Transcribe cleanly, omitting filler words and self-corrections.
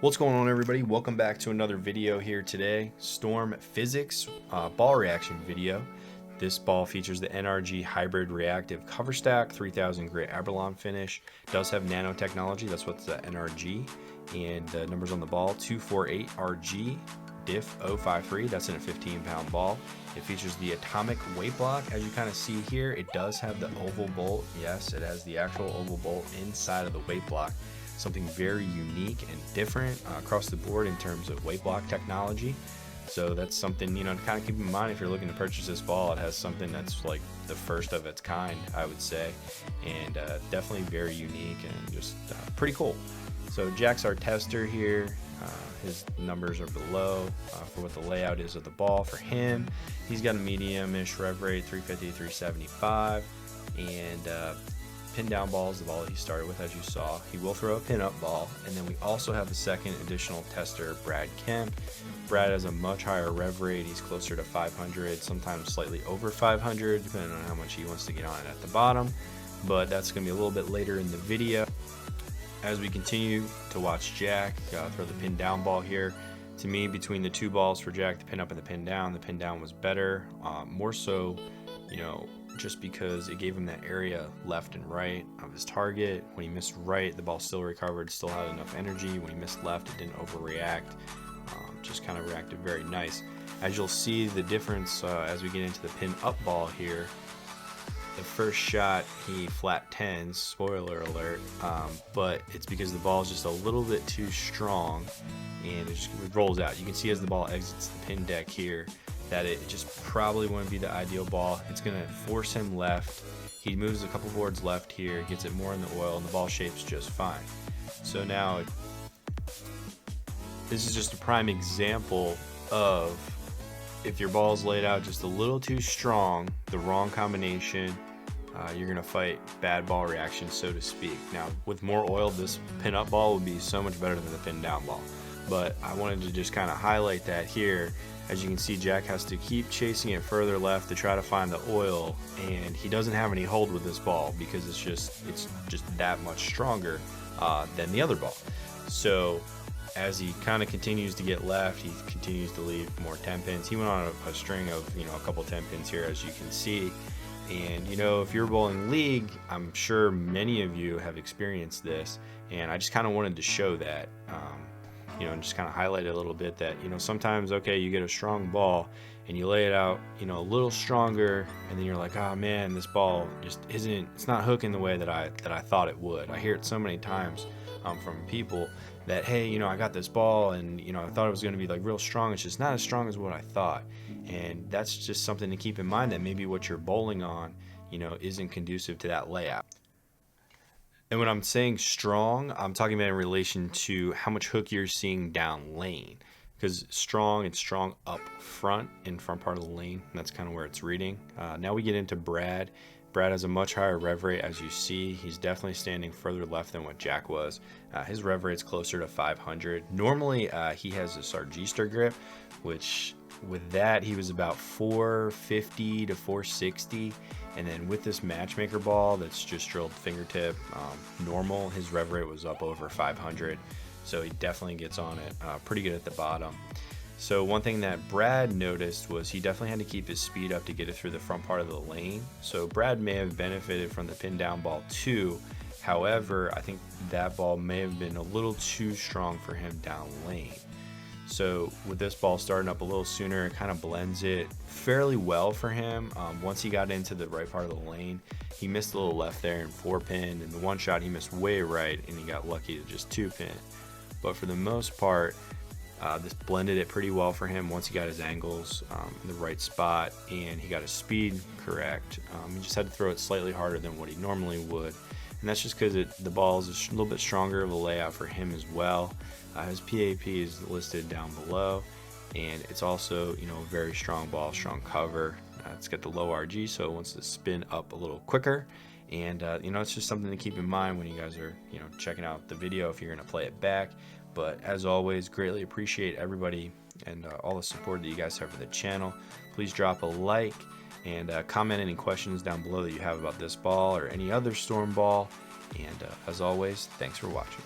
What's going on, everybody? Welcome back to another video here today. Storm PhysiX ball reaction video. This ball features the NRG hybrid reactive cover stack, 3000 grit Abalone finish. Does have nanotechnology, that's what's the NRG. And numbers on the ball, 248RG, diff 053, that's in a 15-pound ball. It features the atomic weight block, as you kind of see here. It does have the oval bolt. Yes, it has the actual oval bolt inside of the weight block. Something very unique and different across the board in terms of weight block technology. So that's something, to kind of keep in mind if you're looking to purchase this ball. It has something that's like the first of its kind, I would say, and definitely very unique and just pretty cool. So Jack's our tester here. His numbers are below for what the layout is of the ball for him. He's got a medium-ish rev rate, 350, 375, and pin down ball is the ball that he started with, as you saw. He will throw a pin up ball, and then we also have a second additional tester, Brad Kemp. Brad has a much higher rev rate. He's closer to 500, sometimes slightly over 500, depending on how much he wants to get on it at the bottom, but that's going to be a little bit later in the video. As we continue to watch Jack throw the pin down ball here, to me, between the two balls for Jack, the pin up and the pin down was better, more so, just because it gave him that area left and right of his target. When he missed right, the ball still recovered, still had enough energy. When he missed left, it didn't overreact, just kind of reacted very nice. As you'll see the difference as we get into the pin up ball here, the first shot he flat 10s, spoiler alert, but it's because the ball is just a little bit too strong and it rolls out. You can see as the ball exits the pin deck here that it just probably wouldn't be the ideal ball. It's going to force him left. He moves a couple boards left here, gets it more in the oil, and the ball shapes just fine. So now this is just a prime example of if your ball is laid out just a little too strong, the wrong combination, you're going to fight bad ball reaction, so to speak. Now, with more oil, this pin up ball would be so much better than the pin down ball. But I wanted to just kind of highlight that here. As you can see, Jack has to keep chasing it further left to try to find the oil, and he doesn't have any hold with this ball because it's just that much stronger than the other ball. So as he kind of continues to get left, he continues to leave more 10 pins. He went on a string of a couple 10 pins here, as you can see. And if you're bowling league, I'm sure many of you have experienced this, and I just kind of wanted to show that. And just kind of highlight it a little bit that, sometimes, okay, you get a strong ball and you lay it out, a little stronger, and then you're like, oh man, this ball just it's not hooking the way that I thought it would. I hear it so many times from people that, hey, I got this ball and, I thought it was going to be like real strong. It's just not as strong as what I thought. And that's just something to keep in mind, that maybe what you're bowling on, isn't conducive to that layout. And when I'm saying strong, I'm talking about in relation to how much hook you're seeing down lane. Because strong, it's strong up front, in front part of the lane. And that's kind of where it's reading. Now we get into Brad. Brad has a much higher rev rate, as you see. He's definitely standing further left than what Jack was. His rev rate's closer to 500. Normally, he has this Sargista grip, which with that, he was about 450 to 460. And then with this matchmaker ball that's just drilled fingertip normal, his rev rate was up over 500. So he definitely gets on it pretty good at the bottom. So one thing that Brad noticed was he definitely had to keep his speed up to get it through the front part of the lane. So Brad may have benefited from the pin down ball too. However, I think that ball may have been a little too strong for him down lane. So with this ball starting up a little sooner, it kind of blends it fairly well for him. Once he got into the right part of the lane, he missed a little left there and 4-pin, and the one shot he missed way right, and he got lucky to just 2-pin. But for the most part, this blended it pretty well for him once he got his angles in the right spot and he got his speed correct. He just had to throw it slightly harder than what he normally would, and that's just because the ball is a little bit stronger of a layout for him as well. His PAP is listed down below, and it's also a very strong ball, strong cover. It's got the low RG, so it wants to spin up a little quicker. And it's just something to keep in mind when you guys are checking out the video if you're going to play it back. But as always, greatly appreciate everybody and all the support that you guys have for the channel. Please drop a like and comment any questions down below that you have about this ball or any other Storm ball. And as always, thanks for watching.